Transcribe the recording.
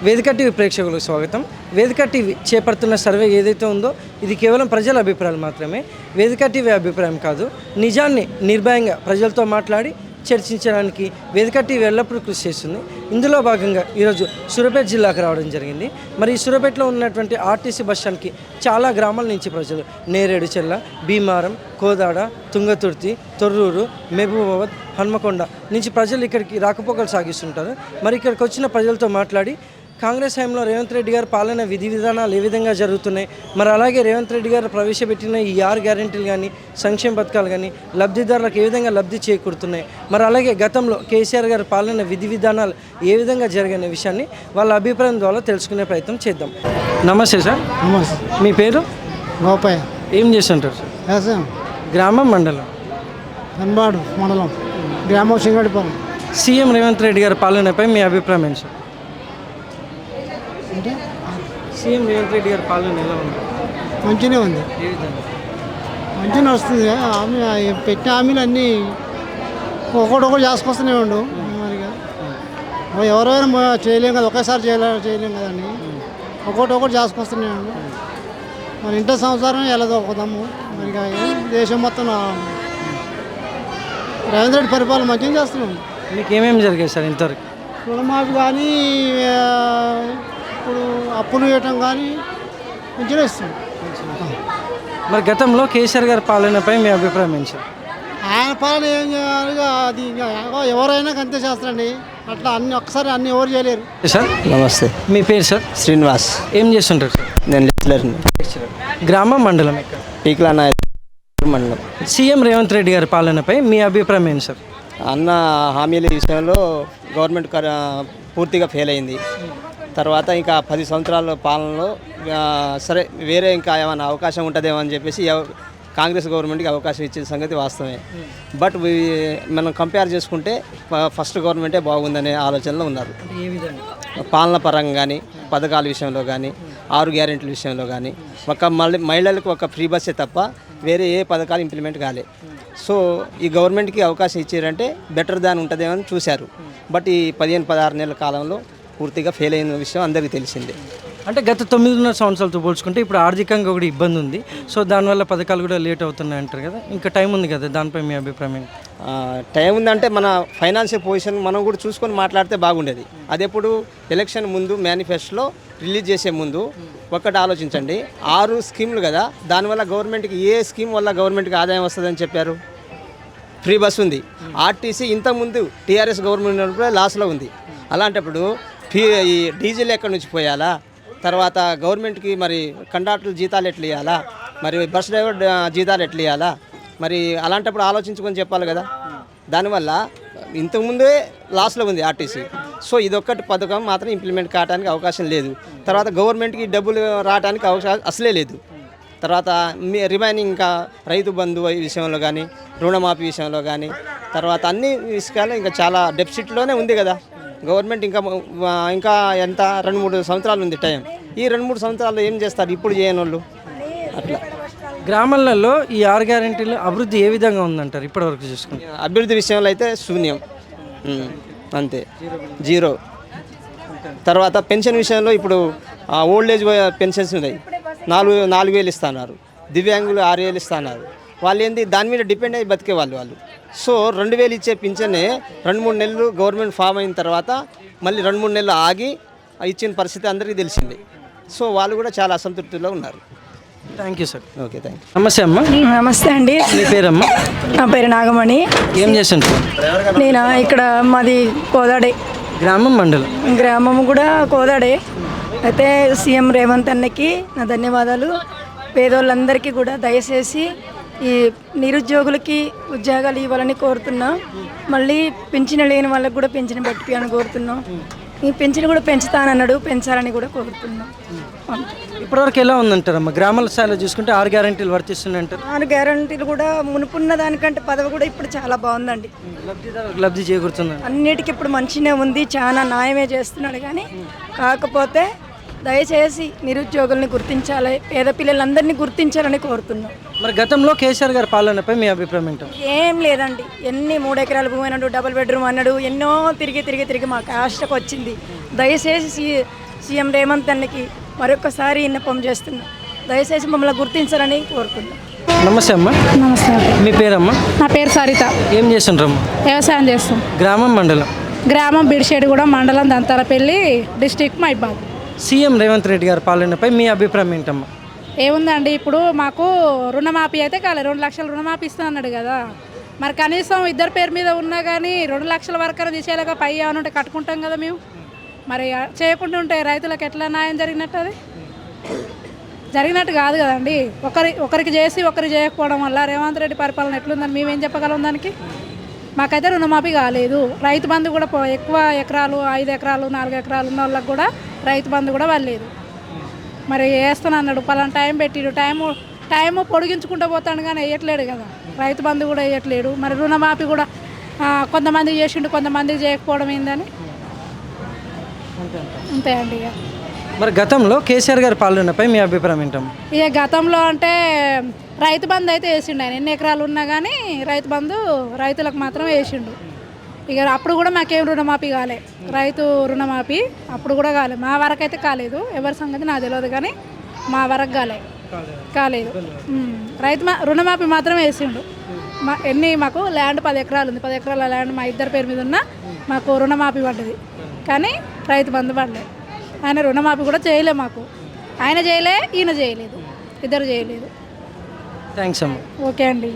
వేదిక టీవీ ప్రేక్షకులకు స్వాగతం. వేదిక టీవీ చేపడుతున్న సర్వే ఏదైతే ఉందో ఇది కేవలం ప్రజల అభిప్రాయాలు మాత్రమే. వేదిక టీవీ అభిప్రాయం కాదు. నిజాన్ని నిర్భయంగా ప్రజలతో మాట్లాడి చర్చించడానికి వేదిక టీవీ ఎల్లప్పుడూ కృషి చేస్తుంది. ఇందులో భాగంగా ఈరోజు సూర్యాపేట జిల్లాకు రావడం జరిగింది. మరి ఈ సూర్యాపేటలో ఉన్నటువంటి ఆర్టీసీ బస్ స్టాండ్కి చాలా గ్రామాల నుంచి ప్రజలు నేరేడుచెల్ల, భీమారం, కోదాడ, తుంగతుర్తి, తొర్రూరు, మహబూబాబాద్, హన్మకొండ నుంచి ప్రజలు ఇక్కడికి రాకపోకలు సాగిస్తుంటారు. మరి ఇక్కడికి వచ్చిన ప్రజలతో మాట్లాడి కాంగ్రెస్ హయాంలో రేవంత్ రెడ్డి గారు పాలన విధి విధానాలు ఏ విధంగా జరుగుతున్నాయి, మరి అలాగే రేవంత్ రెడ్డి గారు ప్రవేశపెట్టిన ఈ 6 గ్యారెంటీలు కానీ సంక్షేమ పథకాలు కానీ లబ్ధిదారులకు ఏ విధంగా లబ్ధి చేకూరుతున్నాయి, మరి అలాగే గతంలో కేసీఆర్ గారు పాలన విధి విధానాలు ఏ విధంగా జరిగిన విషయాన్ని వాళ్ళ అభిప్రాయం ద్వారా తెలుసుకునే ప్రయత్నం చేద్దాం. నమస్తే సార్. నమస్తే. మీ పేరు? గోపయ్య. ఏం చేస్తుంటారు సార్? వ్యవసాయం. గ్రామం, మండలం? కన్బాడు మండలం, గ్రామం సింగడిపాలెం. సీఎం రేవంత్ రెడ్డి గారి పాలనపై మీ అభిప్రాయం ఏంటి సార్? అంటే సీఎం రేవంత్ రెడ్డి గారి పాలన ఎలా ఉంది? మంచిగానే ఉంది, ఏ విధంగా? మంచిగానే వస్తుంది. హామీ పెట్టిన హామీలు అన్నీ ఒకటి చేసుకొస్తూనే ఉండు. మరిగా ఎవరైనా చేయలేం కదా, ఒకేసారి చేయలేం కదండి. ఒకటి చేసుకొస్తూనే ఉండు. మన ఇంటర్ సంవత్సరం ఎలా దొరుకుతాము. మరిగా దేశం మొత్తం రేవంత్ రెడ్డి పరిపాలన మంచిగా చేస్తున్నాం. మీకు ఏమేమి జరిగాయి సార్ ఇంతవరకు? రుణమాఫీ కానీ ఇప్పుడు అప్పులు ఇవ్వటం కానీ మంచిగా ఇస్తుంది. మరి గతంలో కేసీఆర్ గారి పాలనపై మీ అభిప్రాయం ఏంటి సార్? ఆయన పాలన ఏం చేయాలి, అది ఎవరైనా అంతే చేస్తారండి. అట్లా ఒక్కసారి అన్ని ఎవరు చేయలేరు. సార్ నమస్తే. మీ పేరు సార్? శ్రీనివాస్. ఏం చేస్తుంటారు సార్? నేను లెక్చరర్ని. గ్రామం, మండలం ఎక్కడ? పీక్లా మండలం. సీఎం రేవంత్ రెడ్డి గారి పాలనపై మీ అభిప్రాయం ఏంటి సార్? అన్న హామీల విషయంలో గవర్నమెంట్ పూర్తిగా ఫెయిల్ అయింది. తర్వాత ఇంకా 10 సంవత్సరాల పాలనలో సరే వేరే ఇంకా ఏమైనా అవకాశం ఉంటుందేమో అని చెప్పేసి కాంగ్రెస్ గవర్నమెంట్కి అవకాశం ఇచ్చిన సంగతి వాస్తవమే. బట్ మనం కంపేర్ చేసుకుంటే ఫస్ట్ గవర్నమెంటే బాగుందనే ఆలోచనలో ఉన్నారు. ఏ విధంగా? పాలన పరంగా కానీ, పథకాల విషయంలో కానీ, 6 గ్యారెంటీల విషయంలో కానీ, మహిళలకు ఒక ఫ్రీ బస్సే తప్ప వేరే ఏ పథకాలు ఇంప్లిమెంట్ కాలే. సో ఈ గవర్నమెంట్కి అవకాశం ఇచ్చారంటే బెటర్ దాన్ ఉంటుందేమో అని చూశారు. బట్ ఈ 15-16 నెలల కాలంలో పూర్తిగా ఫెయిల్ అయిన విషయం అందరికీ తెలిసిందే. అంటే గత 9.5 సంవత్సరాలతో పోల్చుకుంటే ఇప్పుడు ఆర్థికంగా కూడా ఇబ్బంది ఉంది. సో దానివల్ల పథకాలు కూడా లేట్ అవుతున్నాయి అంటారు కదా, ఇంకా టైం ఉంది కదా, దానిపై మీ అభిప్రాయం ఏంటి? టైం ఉందంటే మన ఫైనాన్షియల్ పొజిషన్ మనం కూడా చూసుకొని మాట్లాడితే బాగుండేది. అదెప్పుడు ఎలక్షన్ ముందు మేనిఫెస్టోలో రిలీజ్ చేసే ముందు ఒకటి ఆలోచించండి. 6 స్కీములు కదా, దానివల్ల గవర్నమెంట్కి ఏ స్కీమ్ వల్ల గవర్నమెంట్కి ఆదాయం వస్తుందని చెప్పారు? ఫ్రీ బస్ ఉంది. ఆర్టీసీ ఇంతకుముందు టీఆర్ఎస్ గవర్నమెంట్ ఉన్నప్పుడు లాస్లో ఉంది. అలాంటప్పుడు ఈ డీజిల్ ఎక్కడి నుంచి పోయాలా, తర్వాత గవర్నమెంట్కి మరి కండక్టర్ల జీతాలు ఎట్లా ఇవ్వాలా, మరి బస్ డ్రైవర్ జీతాలు ఎట్లా ఇవ్వాలా, మరి అలాంటప్పుడు ఆలోచించుకొని చెప్పాలి కదా. దానివల్ల ఇంతకుముందే లాస్లో ఉంది ఆర్టీసీ. సో ఇదొక్కటి పథకం మాత్రం ఇంప్లిమెంట్ కావడానికి అవకాశం లేదు. తర్వాత గవర్నమెంట్కి డబ్బులు రావడానికి అవకాశం అసలే లేదు. తర్వాత రిమైనింగ్ ఇంకా రైతు బంధు విషయంలో కానీ, రుణమాఫీ విషయంలో కానీ, తర్వాత అన్ని విషయాలు ఇంకా చాలా డెఫిసిట్లోనే ఉంది కదా గవర్నమెంట్. ఇంకా ఎంత 2-3 సంవత్సరాలు ఉంది టైం. ఈ 2-3 సంవత్సరాలు ఏం చేస్తారు ఇప్పుడు చేయని వాళ్ళు? అట్లా గ్రామాలలో ఈ 6 గ్యారెంటీలు అభివృద్ధి ఏ విధంగా ఉందంటారు ఇప్పటివరకు చూసుకుంటే? అభివృద్ధి విషయంలో అయితే శూన్యం, అంతే, జీరో. తర్వాత పెన్షన్ విషయంలో ఇప్పుడు ఓల్డ్ ఏజ్ పెన్షన్స్ ఉన్నాయి, 4,000 ఇస్తున్నారు. దివ్యాంగులు 6,000 ఇస్తున్నారు. వాళ్ళు ఏంది దాని మీద డిపెండ్ అయ్యి బతికే వాళ్ళు. సో 2,000 ఇచ్చే పింఛనే 2-3 నెలలు గవర్నమెంట్ ఫామ్ అయిన తర్వాత మళ్ళీ 2-3 నెలలు ఆగి ఇచ్చిన పరిస్థితి అందరికీ తెలిసింది. సో వాళ్ళు కూడా చాలా అసంతృప్తిలో ఉన్నారు. Thank you sir. Okay, thank you. నమస్తే అమ్మ. నమస్తే అండి. మీ పేరమ్మా? నా పేరు నాగమణి. ఏం చేస్తుంటారు? నేను ఇక్కడ మాది కోదాడే. గ్రామం, మండలం? గ్రామం కూడా కోదాడే. అయితే సీఎం రేవంత్ అన్నకి నా ధన్యవాదాలు. పేదోళ్ళందరికీ కూడా దయచేసి ఈ నిరుద్యోగులకి ఉద్యోగాలు ఇవ్వాలని కోరుతున్నాం. మళ్ళీ పింఛను లేని వాళ్ళకి కూడా పింఛను పెట్టిపోయాలని కోరుతున్నాం. ఈ పింఛను కూడా పెంచుతానన్నాడు, పెంచాలని కూడా కోరుతున్నాం. ఇప్పటివరకు ఎలా ఉందంటారమ్మా? గ్రామాల స్థాయిలో చూసుకుంటే 6 గ్యారెంటీలు వర్తిస్తున్నాయంటారు. 6 గ్యారెంటీలు కూడా మునుపున్న దానికంటే పదవి కూడా ఇప్పుడు చాలా బాగుందండి. లబ్ధి చేకూరుతుంది. అన్నిటికీ ఇప్పుడు మంచిగానే ఉంది, చాలా న్యాయమే చేస్తున్నాడు. కానీ కాకపోతే దయచేసి నిరుద్యోగుల్ని గుర్తించాలి, పేద పిల్లలందరినీ గుర్తించాలని కోరుతున్నాం. మరి గతంలో కేసీఆర్ గారి పాలనపై మీ అభిప్రాయం ఏంటో? ఏం లేదండి. ఎన్ని 3 ఎకరాల భూమి అన్నాడు, డబుల్ బెడ్రూమ్ అన్నాడు, ఎన్నో తిరిగి మా కాస్ట్కి వచ్చింది. దయచేసి సీఎం రేవంత్ అన్నకి మరొకసారి విన్నపం చేస్తున్నాం. దయచేసి మమ్మల్ని గుర్తించాలని కోరుకుంటున్నాం. నమస్తే అమ్మ. నమస్తే. మీ పేరమ్మా? నా పేరు సరిత. ఏం చేస్తుండ్రమ్మా? వ్యవసాయం చేస్తాం. గ్రామం మండలం? గ్రామం బిడిషేడుగూడ, మండలం దంతాలపల్లి, డిస్టిక్ మైబాద్. సీఎం రేవంత్ రెడ్డి గారి పాలనపై మీ అభిప్రాయం ఏంటమ్మా? ఏముందండి, ఇప్పుడు మాకు రుణమాఫీ అయితే కాలేదు. 2 లక్షలు రుణమాఫీ ఇస్తా అన్నాడు కదా. మరి కనీసం ఇద్దరు పేరు మీద ఉన్నా కానీ 2 లక్షల వరకు తీసేలాగా పై ఏమైనా ఉంటే కట్టుకుంటాం కదా మేము. మరి చేయకుండా ఉంటే రైతులకు ఎట్లా న్యాయం జరిగినట్టు? అది జరిగినట్టు కాదు కదండి. ఒకరికి చేసి ఒకరికి చేయకపోవడం వల్ల రేవంత్ రెడ్డి పరిపాలన ఎట్లుందని మేమేం చెప్పగలం దానికి? మాకైతే రుణమాఫీ కాలేదు. రైతు బంధు కూడా ఎక్కువ ఎకరాలు 5 ఎకరాలు 4 ఎకరాలు ఉన్న వాళ్ళకి కూడా రైతు బంధు కూడా వాళ్ళలేదు. మరి వేస్తాను అన్నాడు, పలానా టైం పెట్టిడు, టైము పొడిగించుకుంటూ పోతాడు కానీ వేయట్లేడు కదా. రైతు బంధు కూడా వేయట్లేడు. మరి రుణమాఫీ కూడా కొంతమందికి చేసిండు, కొంతమందికి చేయకపోవడం ఏందని అంతే అండి. ఇక మరి గతంలో కేసీఆర్ గారి పాలనపై మీ అభిప్రాయం ఏంటమ్మా? ఇక గతంలో అంటే రైతు బంధు అయితే వేసిండు ఆయన. ఎన్ని ఎకరాలు ఉన్నా కానీ రైతు బంధు రైతులకు మాత్రం వేసిండు. ఇక అప్పుడు కూడా మాకేం రుణమాఫీ కాలే. రైతు రుణమాఫీ అప్పుడు కూడా కాలేదు. మా వరకు అయితే కాలేదు. ఎవరి సంగతి నాకు తెలియదు కానీ మా వరకు కాలేదు. రుణమాఫీ మాత్రం వేసిండు. మాకు ల్యాండ్ 10 ఎకరాలు ఉంది. 10 ఎకరాల ల్యాండ్ మా ఇద్దరు పేరు మీద ఉన్న మాకు రుణమాఫీ పడ్డది కానీ రైతు బంధు పడలేదు. ఆయన రుణమాఫీ కూడా చేయలే మాకు. ఆయన చేయలే, ఈయన చేయలేదు, ఇద్దరు చేయలేదు. థ్యాంక్స్ అమ్మా. ఓకే అండి.